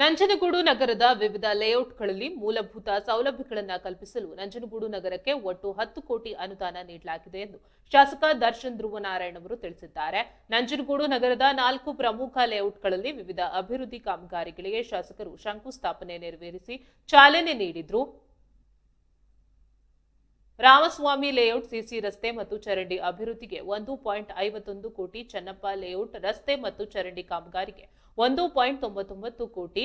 ನಂಜನಗೂಡು ನಗರದ ವಿವಿಧ ಲೇಔಟ್ಗಳಲ್ಲಿ ಮೂಲಭೂತ ಸೌಲಭ್ಯಗಳನ್ನು ಕಲ್ಪಿಸಲು ನಂಜನಗೂಡು ನಗರಕ್ಕೆ ಒಟ್ಟು 10 ಕೋಟಿ ಅನುದಾನ ನೀಡಲಾಗಿದೆ ಎಂದು ಶಾಸಕ ದರ್ಶನ್ ಧ್ರುವನಾರಾಯಣ್ ಅವರು ತಿಳಿಸಿದ್ದಾರೆ. ನಂಜನಗೂಡು ನಗರದ 4 ಪ್ರಮುಖ ಲೇಔಟ್ಗಳಲ್ಲಿ ವಿವಿಧ ಅಭಿವೃದ್ಧಿ ಕಾಮಗಾರಿಗಳಿಗೆ ಶಾಸಕರು ಶಂಕುಸ್ಥಾಪನೆ ನೆರವೇರಿಸಿ ಚಾಲನೆ ನೀಡಿದರು. ರಾಮಸ್ವಾಮಿ ಲೇಔಟ್ ಸಿಸಿ ರಸ್ತೆ ಮತ್ತು ಚರಂಡಿ ಅಭಿವೃದ್ಧಿಗೆ 1.51 ಕೋಟಿ, ಚನ್ನಪ್ಪ ಲೇಔಟ್ ರಸ್ತೆ ಮತ್ತು ಚರಂಡಿ ಕಾಮಗಾರಿಗೆ 1.99 ಕೋಟಿ,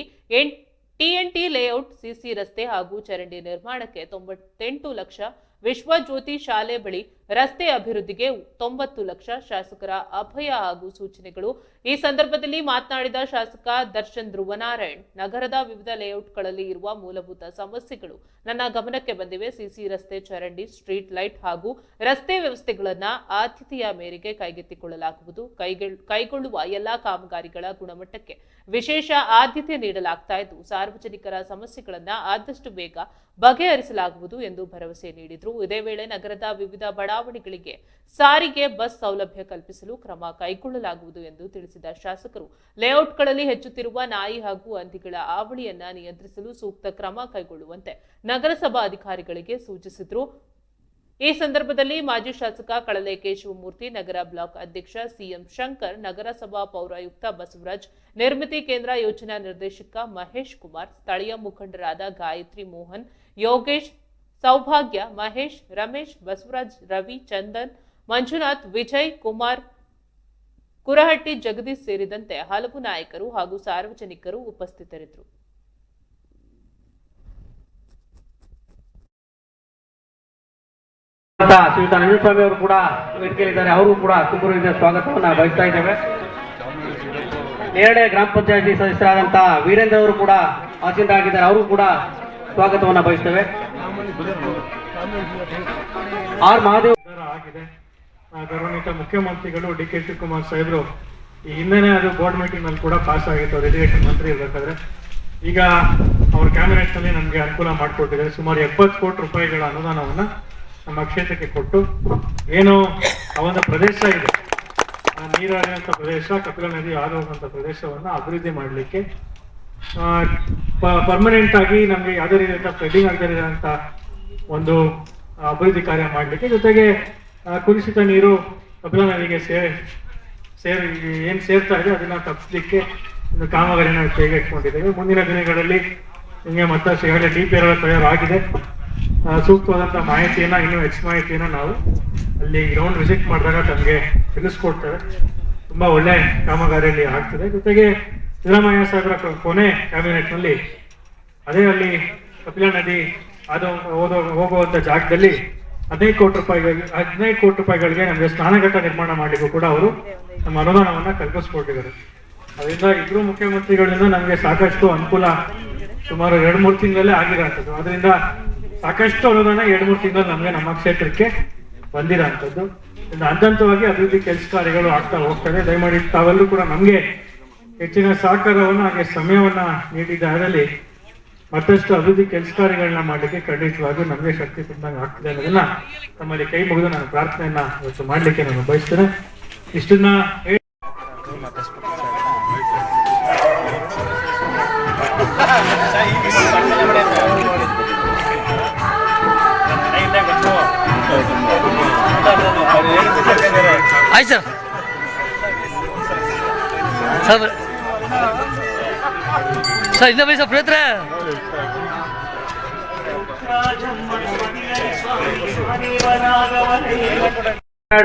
ಟಿಎನ್ಟಿ ಲೇಔಟ್ ಸಿಸಿ ರಸ್ತೆ ಹಾಗೂ ಚರಂಡಿ ನಿರ್ಮಾಣಕ್ಕೆ 98 ಲಕ್ಷ, ವಿಶ್ವಜ್ಯೋತಿ ಶಾಲೆ ಬಳಿ ರಸ್ತೆ ಅಭಿವೃದ್ಧಿಗೆ 90 ಲಕ್ಷ ಶಾಸಕರ ಅಭಯ ಹಾಗೂ ಸೂಚನೆಗಳು. ಈ ಸಂದರ್ಭದಲ್ಲಿ ಮಾತನಾಡಿದ ಶಾಸಕ ದರ್ಶನ್ ಧ್ರುವನಾರಾಯಣ್, ನಗರದ ವಿವಿಧ ಲೇಔಟ್ಗಳಲ್ಲಿ ಇರುವ ಮೂಲಭೂತ ಸಮಸ್ಯೆಗಳು ನನ್ನ ಗಮನಕ್ಕೆ ಬಂದಿವೆ. ಸಿಸಿ ರಸ್ತೆ, ಚರಂಡಿ, ಸ್ಟ್ರೀಟ್ ಲೈಟ್ ಹಾಗೂ ರಸ್ತೆ ವ್ಯವಸ್ಥೆಗಳನ್ನು ಆದ್ಯತೆಯ ಮೇರೆಗೆ ಕೈಗೆತ್ತಿಕೊಳ್ಳಲಾಗುವುದು. ಕೈಗೊಳ್ಳುವ ಎಲ್ಲಾ ಕಾಮಗಾರಿಗಳ ಗುಣಮಟ್ಟಕ್ಕೆ ವಿಶೇಷ ಆದ್ಯತೆ ನೀಡಲಾಗ್ತಾ ಇದ್ದು, ಸಾರ್ವಜನಿಕರ ಸಮಸ್ಯೆಗಳನ್ನು ಆದಷ್ಟು ಬೇಗ ಬಗೆಹರಿಸಲಾಗುವುದು ಎಂದು ಭರವಸೆ ನೀಡಿದರು. ಇದೇ ವೇಳೆ ನಗರದ ವಿವಿಧ ಬಡಾವಣೆಗಳಿಗೆ ಸಾರಿಗೆ ಬಸ್ ಸೌಲಭ್ಯ ಕಲ್ಪಿಸಲು ಕ್ರಮ ಕೈಗೊಳ್ಳಲಾಗುವುದು ಎಂದು ತಿಳಿಸಿದ ಶಾಸಕರು, ಲೇಔಟ್ಗಳಲ್ಲಿ ಹೆಚ್ಚುತ್ತಿರುವ ನಾಯಿ ಹಾಗೂ ಹಂದಿಗಳ ಹಾವಳಿಯನ್ನ ನಿಯಂತ್ರಿಸಲು ಸೂಕ್ತ ಕ್ರಮ ಕೈಗೊಳ್ಳುವಂತೆ ನಗರಸಭಾ ಅಧಿಕಾರಿಗಳಿಗೆ ಸೂಚಿಸಿದರು. ಈ ಸಂದರ್ಭದಲ್ಲಿ ಮಾಜಿ ಶಾಸಕ ಕಳಲೆ ಕೇಶವಮೂರ್ತಿ, ನಗರ ಬ್ಲಾಕ್ ಅಧ್ಯಕ್ಷ ಸಿಎಂ ಶಂಕರ್, ನಗರಸಭಾ ಪೌರಾಯುಕ್ತ ಬಸವರಾಜ್, ನಿರ್ಮಿತಿ ಕೇಂದ್ರ ಯೋಜನಾ ನಿರ್ದೇಶಕ ಮಹೇಶ್ ಕುಮಾರ್, ಸ್ಥಳೀಯ ಮುಖಂಡರಾದ ಗಾಯತ್ರಿ, ಮೋಹನ್, ಯೋಗೇಶ್, ಸೌಭಾಗ್ಯ, ಮಹೇಶ್, ರಮೇಶ್, ಬಸವರಾಜ್, ರವಿ, ಚಂದನ್, ಮಂಜುನಾಥ್, ವಿಜಯ್ ಕುಮಾರ್, ಕುರಹಟ್ಟಿ, ಜಗದೀಶ್ ಸೇರಿದಂತೆ ಹಲವು ನಾಯಕರು ಹಾಗೂ ಸಾರ್ವಜನಿಕರು ಉಪಸ್ಥಿತರಿದ್ದರು. ಶ್ರೀಯುತ ನಂಜನಸ್ವಾಮಿ ಅವರು ಕೂಡ ವೇದಿಕೆಯಲ್ಲಿದ್ದಾರೆ. ಅವರು ಕೂಡ ತುಂಬುರಿದ ಸ್ವಾಗತವನ್ನು ಬಯಸ್ತಾ ಇದ್ದೇವೆ. ನೇರಳೆ ಗ್ರಾಮ ಪಂಚಾಯತಿ ಸದಸ್ಯರಾದಂತಹ ವೀರೇಂದ್ರ ಅವರು ಕೂಡ ಆಸೀನರಾಗಿದ್ದಾರೆ. ಅವರು ಕೂಡ ಸ್ವಾಗತವನ್ನು ಬಯಸ್ತೇವೆ. ಆರ್ ಮಹಾದೇವ್ ಆಗಿದೆ. ಗೌರವಾನ್ವಿತ ಮುಖ್ಯಮಂತ್ರಿಗಳು ಡಿ.ಕೆ. ಶಿವಕುಮಾರ್ ಸಾಹೇಬರು ಈ ಹಿಂದೆನೇ ಅದು ಬೋರ್ಡ್ ಮೀಟಿಂಗ್ ನಲ್ಲಿ ಕೂಡ ಪಾಸ್ ಆಗಿತ್ತು. ಅವ್ರು ಇರಿಗೇಷನ್ ಮಂತ್ರಿ ಇರಬೇಕಾದ್ರೆ ಈಗ ಅವ್ರ ಕ್ಯಾಬಿನೆಟ್ ನಲ್ಲಿ ನಮಗೆ ಅನುಕೂಲ ಮಾಡಿಕೊಟ್ಟಿದ್ದಾರೆ. ಸುಮಾರು 70 ಕೋಟಿ ರೂಪಾಯಿಗಳ ಅನುದಾನವನ್ನ ನಮ್ಮ ಕ್ಷೇತ್ರಕ್ಕೆ ಕೊಟ್ಟು, ಏನು ಆ ಒಂದು ಪ್ರದೇಶ ಇದೆ, ನೀರು ಹರಿಯುವಂಥ ಪ್ರದೇಶ, ಕಪಿಲ ನದಿ ಹಾದು ಹೋಗುವಂಥ ಪ್ರದೇಶವನ್ನು ಅಭಿವೃದ್ಧಿ ಮಾಡಲಿಕ್ಕೆ ಪರ್ಮನೆಂಟ್ ಆಗಿ ನಮಗೆ ಯಾವುದೇ ರೀತಿಯ ಫ್ಲಡ್ಡಿಂಗ್ ಆಗದೇ ಇರುವಂಥ ಒಂದು ಅಭಿವೃದ್ಧಿ ಕಾರ್ಯ ಮಾಡಲಿಕ್ಕೆ, ಜೊತೆಗೆ ಕುದಿಸಿದ ನೀರು ಕಪಿಲ ನದಿಗೆ ಏನು ಸೇರ್ತಾ ಇದೆ ಅದನ್ನ ತಪ್ಪಿಸಲಿಕ್ಕೆ ಒಂದು ಕಾಮಗಾರಿನ ಕೈಗೆತ್ತಿಕೊಂಡಿದ್ದೇವೆ. ಮುಂದಿನ ದಿನಗಳಲ್ಲಿ ನಿಮಗೆ ಮತ್ತಷ್ಟು ಈಗಾಗಲೇ DPR ತಯಾರಾಗಿದೆ. ಸೂಕ್ತವಾದಂಥ ಮಾಹಿತಿಯನ್ನ, ಇನ್ನೂ ಹೆಚ್ಚು ಮಾಹಿತಿಯನ್ನ ನಾವು ಅಲ್ಲಿ ಗ್ರೌಂಡ್ ವಿಸಿಟ್ ಮಾಡಿದಾಗ ತಮಗೆ ತಿಳಿಸ್ಕೊಡ್ತೇವೆ. ತುಂಬಾ ಒಳ್ಳೆ ಕಾಮಗಾರಿಯಲ್ಲಿ ಆಗ್ತದೆ. ಜೊತೆಗೆ ಸಿದ್ದರಾಮಯ್ಯ ಸಾಹೇಬರ ಕೊನೆ ಕ್ಯಾಬಿನೆಟ್ ನಲ್ಲಿ ಅದೇ ಅಲ್ಲಿ ಕಪಿಲ ನದಿ ಅದು ಹೋಗುವಂತ ಜಾಗದಲ್ಲಿ 15 ಕೋಟಿ ರೂಪಾಯಿಗಳಿಗೆ ನಮಗೆ ಸ್ನಾನಘಟ್ಟ ನಿರ್ಮಾಣ ಮಾಡಲಿಕ್ಕೂ ಕೂಡ ಅವರು ನಮ್ಮ ಅನುದಾನವನ್ನ ಕಲ್ಪಿಸ್ಕೊಟ್ಟಿದ್ದಾರೆ. ಅದರಿಂದ ಇಬ್ಬರು ಮುಖ್ಯಮಂತ್ರಿಗಳಿಂದ ನಮಗೆ ಸಾಕಷ್ಟು ಅನುಕೂಲ ಸುಮಾರು 2-3 ತಿಂಗಳಲ್ಲೇ ಆಗಿರೋಂಥದ್ದು. ಅದರಿಂದ ಸಾಕಷ್ಟು ಅನುದಾನ 2-3 ತಿಂಗಳು ನಮಗೆ ನಮ್ಮ ಕ್ಷೇತ್ರಕ್ಕೆ ಬಂದಿರೋಂಥದ್ದು. ಹಂತವಾಗಿ ಅಭಿವೃದ್ಧಿ ಕೆಲಸ ಕಾರ್ಯಗಳು ಆಗ್ತಾ ಹೋಗ್ತದೆ. ದಯಮಾಡಿ ತಾವೆಲ್ಲರೂ ಕೂಡ ನಮಗೆ ಹೆಚ್ಚಿನ ಸಹಕಾರವನ್ನು ಹಾಗೆ ಸಮಯವನ್ನ ನೀಡಿದಲ್ಲಿ ಮತ್ತಷ್ಟು ಅಭಿವೃದ್ಧಿ ಕೆಲಸ ಕಾರ್ಯಗಳನ್ನ ಮಾಡಲಿಕ್ಕೆ ಖಂಡಿತವಾಗಿ ನಮಗೆ ಶಕ್ತಿ ತುಂಬಿದಂಗೆ ಆಗ್ತದೆ ಅನ್ನೋದನ್ನ ತಮ್ಮಲ್ಲಿ ಕೈ ಮುಗಿದು ನಾನು ಪ್ರಾರ್ಥನೆಯನ್ನ ಇವತ್ತು ಮಾಡಲಿಕ್ಕೆ ನಾನು ಬಯಸ್ತೇನೆ. ಇಷ್ಟನ್ನ ಆಯ್ತು ಸರ್. ಸರ್ ಇನ್ನ ಬೈ ಸರ್ ಪ್ರೇತ್ರ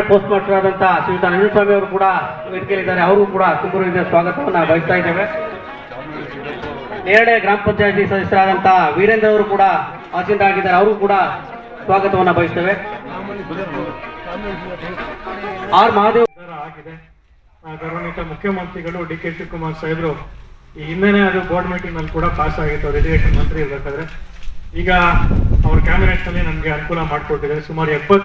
ಪೋಸ್ಟ್ ಮಾಸ್ಟರ್ ಆದಂತಹ ಶ್ರೀಯುತ ನಂಜನಸ್ವಾಮಿ ಅವರು ಕೂಡ ವೇದಿಕೆಯಲ್ಲಿದ್ದಾರೆ. ಅವರು ಕೂಡ ತುಂಬುರಿದ ಸ್ವಾಗತವನ್ನು ಬಯಸ್ತಾ ಇದ್ದೇವೆ. ನೇರಳೆ ಗ್ರಾಮ ಪಂಚಾಯತಿ ಸದಸ್ಯರಾದಂತಹ ವೀರೇಂದ್ರ ಅವರು ಕೂಡ ಆಸೀನರಾಗಿದ್ದಾರೆ. ಅವರು ಕೂಡ ಸ್ವಾಗತವನ್ನು ಬಯಸ್ತೇವೆ. ಆರ್ ಮಹಾದೇವ್ ಆಗಿದೆ. ಗೌರವಾನ್ವಿತ ಮುಖ್ಯಮಂತ್ರಿಗಳು ಡಿ.ಕೆ. ಶಿವಕುಮಾರ್ ಸಾಹೇಬರು ಈ ಹಿಂದೆನೇ ಅದು ಬೋರ್ಡ್ ಮೀಟಿಂಗ್ ನಲ್ಲಿ ಕೂಡ ಪಾಸ್ ಆಗಿತ್ತು. ಅವ್ರು ಇರಿಗೇಷನ್ ಮಂತ್ರಿ ಇರಬೇಕಾದ್ರೆ ಈಗ ಅವ್ರ ಕ್ಯಾಬಿನೆಟ್ ನಲ್ಲಿ ನಮಗೆ ಅನುಕೂಲ ಮಾಡಿಕೊಟ್ಟಿದ್ದಾರೆ. ಸುಮಾರು 70